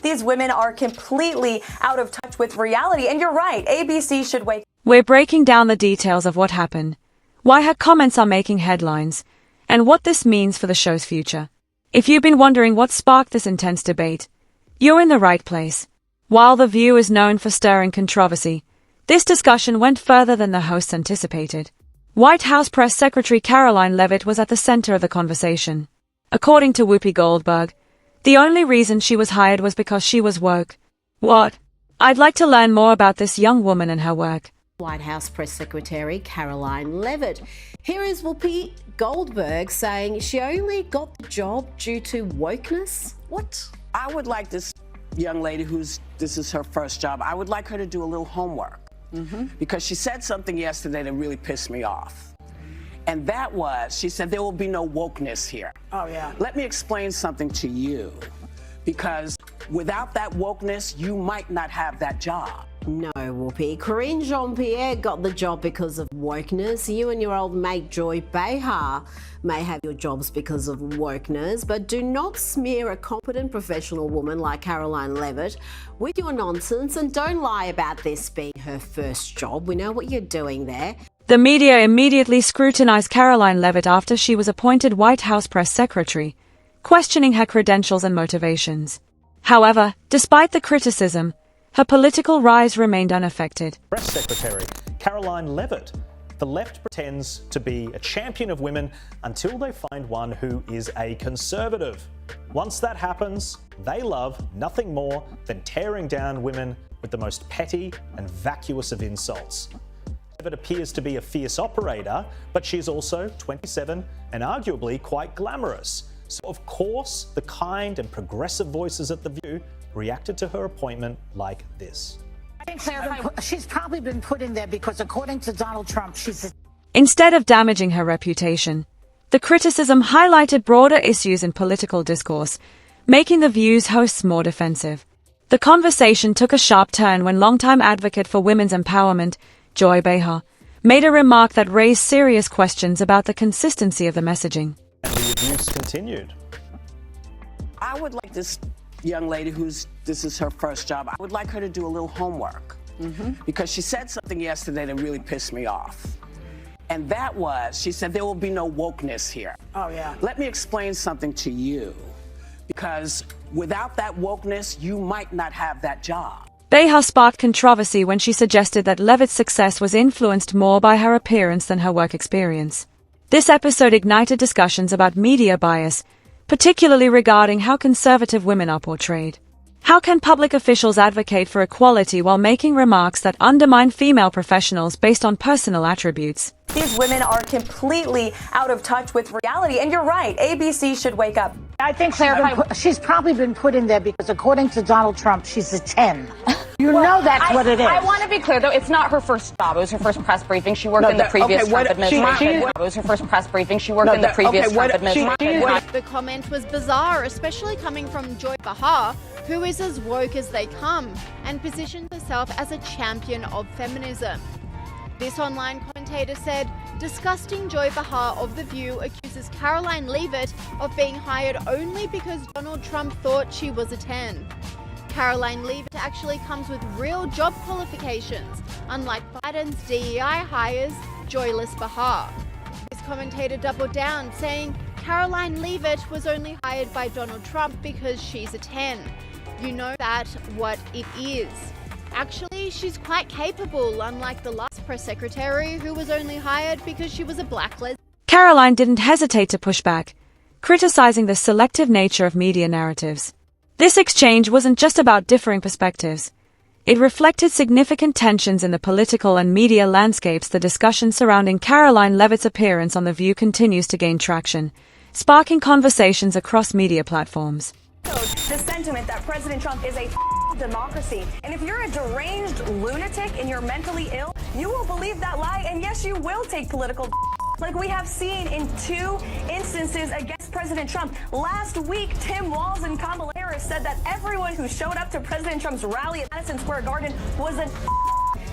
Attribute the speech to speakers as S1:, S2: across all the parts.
S1: These women are completely out of touch with reality, and you're right, ABC should wake.
S2: We're breaking down the details of what happened, why her comments are making headlines, and what this means for the show's future. If you've been wondering what sparked this intense debate, you're in the right place. While The View is known for stirring controversy, this discussion went further than the hosts anticipated. White House Press Secretary Karoline Leavitt was at the center of the conversation. According to Whoopi Goldberg, the only reason she was hired was because she was woke. What? I'd like to learn more about this young woman and her work.
S3: White House Press Secretary Karoline Leavitt. Here is Whoopi Goldberg saying she only got the job due to wokeness. What?
S4: I would like this young lady this is her first job, I would like her to do a little homework. Because she said something yesterday that really pissed me off. And that was, she said, there will be no wokeness here.
S5: Oh, yeah.
S4: Let me explain something to you. Because without that wokeness, you might not have that job.
S3: No, Whoopi. Corinne Jean-Pierre got the job because of wokeness. You and your old mate Joy Behar may have your jobs because of wokeness, but do not smear a competent professional woman like Karoline Leavitt with your nonsense, and don't lie about this being her first job. We know what you're doing there.
S2: The media immediately scrutinized Karoline Leavitt after she was appointed White House Press Secretary, questioning her credentials and motivations. However, despite the criticism, her political rise remained unaffected.
S6: Press Secretary Karoline Leavitt. The left pretends to be a champion of women until they find one who is a conservative. Once that happens, they love nothing more than tearing down women with the most petty and vacuous of insults. Leavitt appears to be a fierce operator, but she's also 27 and arguably quite glamorous. So of course, the kind and progressive voices at The View reacted to her appointment like this.
S5: I think she's probably been put in there because, according to Donald Trump, she's...
S2: Instead of damaging her reputation, the criticism highlighted broader issues in political discourse, making The View's hosts more defensive. The conversation took a sharp turn when longtime advocate for women's empowerment, Joy Behar, made a remark that raised serious questions about the consistency of the messaging.
S6: And the abuse continued.
S4: I would like this young lady this is her first job, I would like her to do a little homework. Because she said something yesterday that really pissed me off. And that was, she said, there will be no wokeness here.
S5: Oh, yeah.
S4: Let me explain something to you. Because without that wokeness, you might not have that job.
S2: Behar sparked controversy when she suggested that Leavitt's success was influenced more by her appearance than her work experience. This episode ignited discussions about media bias, particularly regarding how conservative women are portrayed. How can public officials advocate for equality while making remarks that undermine female professionals based on personal attributes?
S1: These women are completely out of touch with reality, and you're right, ABC should wake up.
S5: I think she's probably been put in there because, according to Donald Trump, she's a 10. You know that's what it is.
S7: I want to be clear, though. It's not her first job. It was her first press briefing. She worked in the previous Trump administration. It was her first press briefing. She worked in the previous Trump administration.
S8: The comment was bizarre, especially coming from Joy Behar, who is as woke as they come and positions herself as a champion of feminism. This online commentator said, disgusting Joy Behar of The View accuses Karoline Leavitt of being hired only because Donald Trump thought she was a 10. Karoline Leavitt actually comes with real job qualifications, unlike Biden's DEI hires Joyless Behar. This commentator doubled down, saying Karoline Leavitt was only hired by Donald Trump because she's a 10. You know that what it is. Actually, she's quite capable, unlike the last press secretary who was only hired because she was a black lesbian.
S2: Karoline didn't hesitate to push back, criticizing the selective nature of media narratives. This exchange wasn't just about differing perspectives. It reflected significant tensions in the political and media landscapes. The discussion surrounding Karoline Leavitt's appearance on The View continues to gain traction, sparking conversations across media platforms.
S1: The sentiment that President Trump is a democracy. And if you're a deranged lunatic and you're mentally ill, you will believe that lie, and yes, you will take political like we have seen in 2 instances against President Trump. Last week, Tim Walz and Kamala Harris said that everyone who showed up to President Trump's rally at Madison Square Garden was a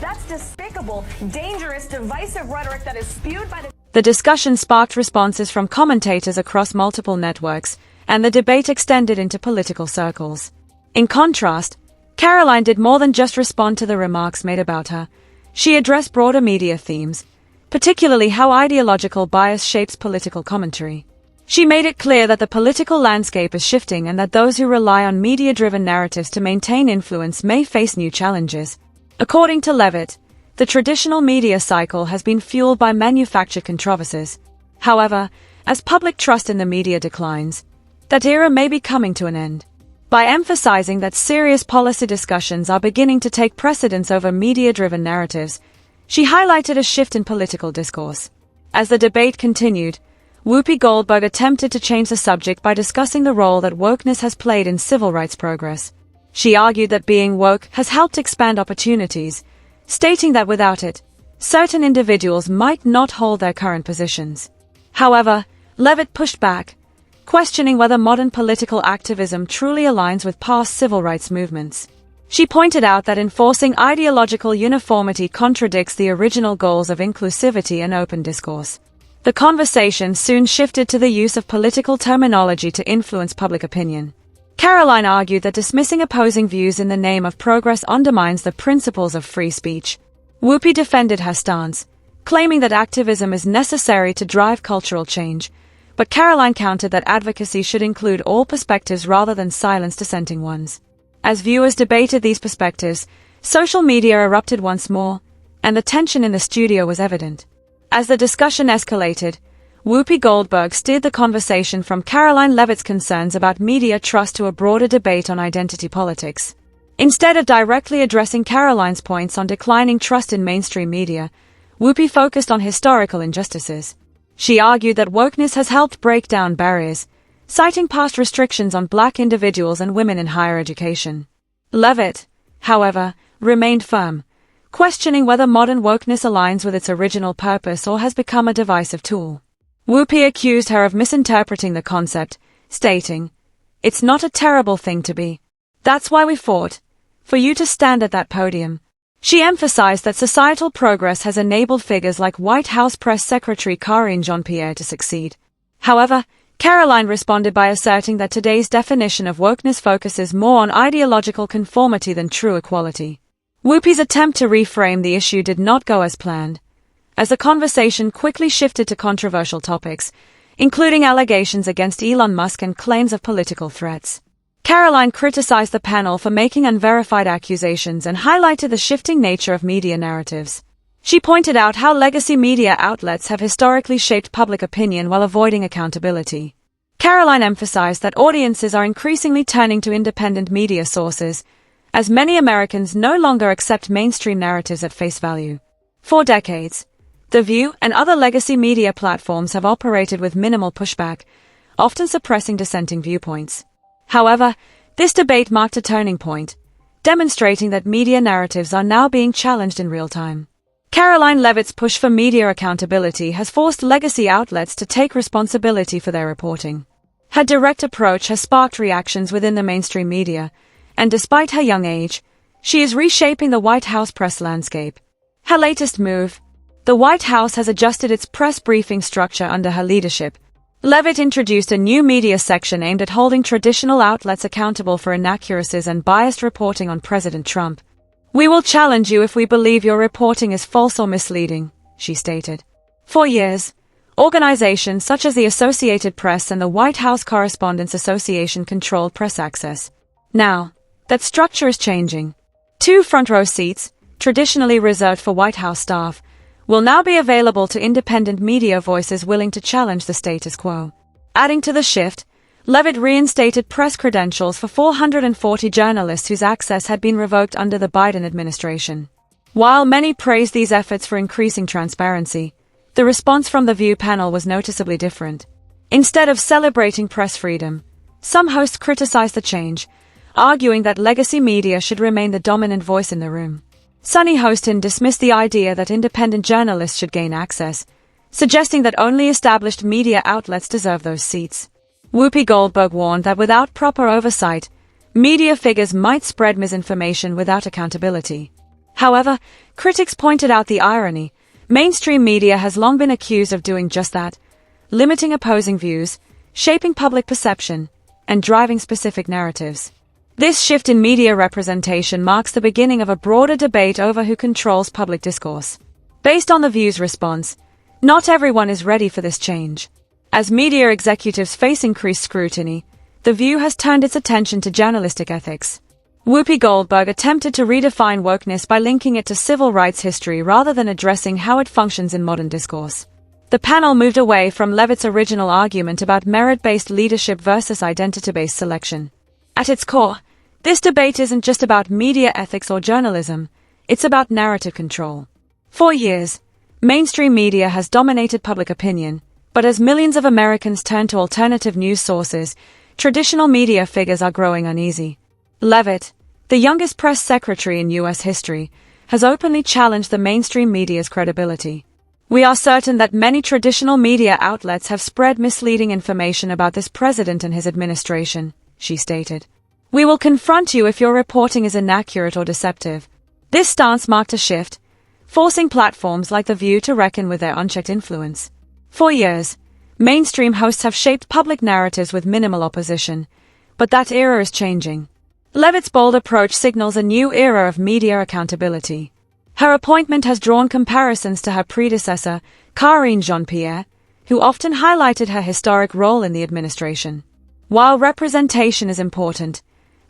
S1: That's despicable, dangerous, divisive rhetoric that is spewed by
S2: The discussion sparked responses from commentators across multiple networks, and the debate extended into political circles. In contrast, Karoline did more than just respond to the remarks made about her. She addressed broader media themes, particularly how ideological bias shapes political commentary. She made it clear that the political landscape is shifting and that those who rely on media-driven narratives to maintain influence may face new challenges. According to Leavitt, the traditional media cycle has been fueled by manufactured controversies. However, as public trust in the media declines, that era may be coming to an end. By emphasizing that serious policy discussions are beginning to take precedence over media-driven narratives, she highlighted a shift in political discourse. As the debate continued, Whoopi Goldberg attempted to change the subject by discussing the role that wokeness has played in civil rights progress. She argued that being woke has helped expand opportunities, stating that without it, certain individuals might not hold their current positions. However, Leavitt pushed back, questioning whether modern political activism truly aligns with past civil rights movements. She pointed out that enforcing ideological uniformity contradicts the original goals of inclusivity and open discourse. The conversation soon shifted to the use of political terminology to influence public opinion. Karoline argued that dismissing opposing views in the name of progress undermines the principles of free speech. Whoopi defended her stance, claiming that activism is necessary to drive cultural change, but Karoline countered that advocacy should include all perspectives rather than silence dissenting ones. As viewers debated these perspectives, social media erupted once more, and the tension in the studio was evident. As the discussion escalated, Whoopi Goldberg steered the conversation from Karoline Leavitt's concerns about media trust to a broader debate on identity politics. Instead of directly addressing Karoline's points on declining trust in mainstream media, Whoopi focused on historical injustices. She argued that wokeness has helped break down barriers, citing past restrictions on Black individuals and women in higher education. Leavitt, however, remained firm, questioning whether modern wokeness aligns with its original purpose or has become a divisive tool. Whoopi accused her of misinterpreting the concept, stating, "It's not a terrible thing to be. That's why we fought, for you to stand at that podium." She emphasized that societal progress has enabled figures like White House Press Secretary Karine Jean-Pierre to succeed. However, Karoline responded by asserting that today's definition of wokeness focuses more on ideological conformity than true equality. Whoopi's attempt to reframe the issue did not go as planned, as the conversation quickly shifted to controversial topics, including allegations against Elon Musk and claims of political threats. Karoline criticized the panel for making unverified accusations and highlighted the shifting nature of media narratives. She pointed out how legacy media outlets have historically shaped public opinion while avoiding accountability. Karoline emphasized that audiences are increasingly turning to independent media sources, as many Americans no longer accept mainstream narratives at face value. For decades, The View and other legacy media platforms have operated with minimal pushback, often suppressing dissenting viewpoints. However, this debate marked a turning point, demonstrating that media narratives are now being challenged in real time. Karoline Leavitt's push for media accountability has forced legacy outlets to take responsibility for their reporting. Her direct approach has sparked reactions within the mainstream media, and despite her young age, she is reshaping the White House press landscape. Her latest move: the White House has adjusted its press briefing structure under her leadership. Leavitt introduced a new media section aimed at holding traditional outlets accountable for inaccuracies and biased reporting on President Trump. "We will challenge you if we believe your reporting is false or misleading," she stated. For years, organizations such as the Associated Press and the White House Correspondents Association controlled press access. Now, that structure is changing. 2 front-row seats, traditionally reserved for White House staff, will now be available to independent media voices willing to challenge the status quo. Adding to the shift, Leavitt reinstated press credentials for 440 journalists whose access had been revoked under the Biden administration. While many praised these efforts for increasing transparency, the response from the View panel was noticeably different. Instead of celebrating press freedom, some hosts criticized the change, arguing that legacy media should remain the dominant voice in the room. Sunny Hostin dismissed the idea that independent journalists should gain access, suggesting that only established media outlets deserve those seats. Whoopi Goldberg warned that without proper oversight, media figures might spread misinformation without accountability. However, critics pointed out the irony. Mainstream media has long been accused of doing just that, limiting opposing views, shaping public perception, and driving specific narratives. This shift in media representation marks the beginning of a broader debate over who controls public discourse. Based on The View's response, not everyone is ready for this change. As media executives face increased scrutiny, The View has turned its attention to journalistic ethics. Whoopi Goldberg attempted to redefine wokeness by linking it to civil rights history rather than addressing how it functions in modern discourse. The panel moved away from Leavitt's original argument about merit-based leadership versus identity-based selection. At its core, this debate isn't just about media ethics or journalism, it's about narrative control. For years, mainstream media has dominated public opinion, but as millions of Americans turn to alternative news sources, traditional media figures are growing uneasy. Leavitt, the youngest press secretary in U.S. history, has openly challenged the mainstream media's credibility. "We are certain that many traditional media outlets have spread misleading information about this president and his administration," she stated. "We will confront you if your reporting is inaccurate or deceptive." This stance marked a shift, forcing platforms like The View to reckon with their unchecked influence. For years, mainstream hosts have shaped public narratives with minimal opposition, but that era is changing. Leavitt's bold approach signals a new era of media accountability. Her appointment has drawn comparisons to her predecessor, Karine Jean-Pierre, who often highlighted her historic role in the administration. While representation is important,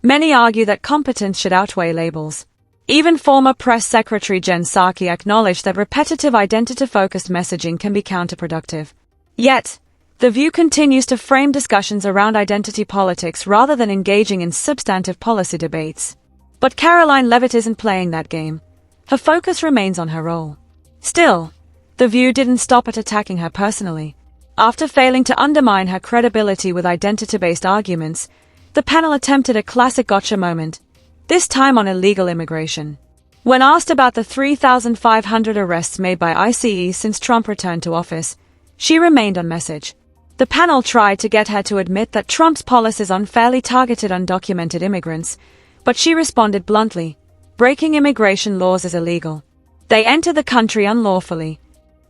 S2: many argue that competence should outweigh labels. Even former press secretary Jen Psaki acknowledged that repetitive identity-focused messaging can be counterproductive. Yet, The View continues to frame discussions around identity politics rather than engaging in substantive policy debates. But Karoline Leavitt isn't playing that game. Her focus remains on her role. Still, The View didn't stop at attacking her personally. After failing to undermine her credibility with identity-based arguments, the panel attempted a classic gotcha moment, this time on illegal immigration. When asked about the 3,500 arrests made by ICE since Trump returned to office, she remained on message. The panel tried to get her to admit that Trump's policies unfairly targeted undocumented immigrants, but she responded bluntly, "Breaking immigration laws is illegal. They enter the country unlawfully."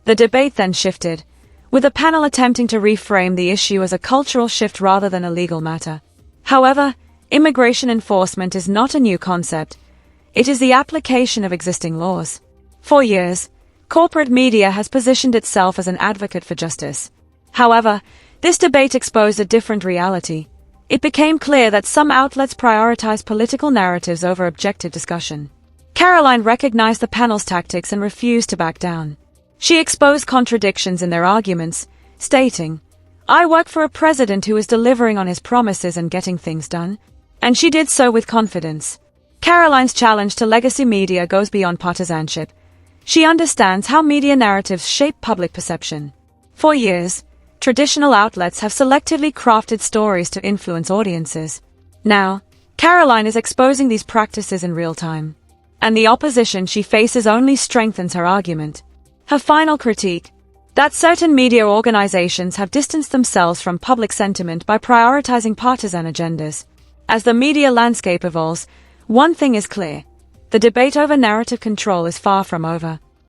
S2: The debate then shifted, with the panel attempting to reframe the issue as a cultural shift rather than a legal matter. However, immigration enforcement is not a new concept. It is the application of existing laws. For years, corporate media has positioned itself as an advocate for justice. However, this debate exposed a different reality. It became clear that some outlets prioritize political narratives over objective discussion. Karoline recognized the panel's tactics and refused to back down. She exposed contradictions in their arguments, stating, "I work for a president who is delivering on his promises and getting things done." And she did so with confidence. Karoline's challenge to legacy media goes beyond partisanship. She understands how media narratives shape public perception. For years, traditional outlets have selectively crafted stories to influence audiences. Now, Karoline is exposing these practices in real time. And the opposition she faces only strengthens her argument. Her final critique: that certain media organizations have distanced themselves from public sentiment by prioritizing partisan agendas. As the media landscape evolves, one thing is clear: the debate over narrative control is far from over.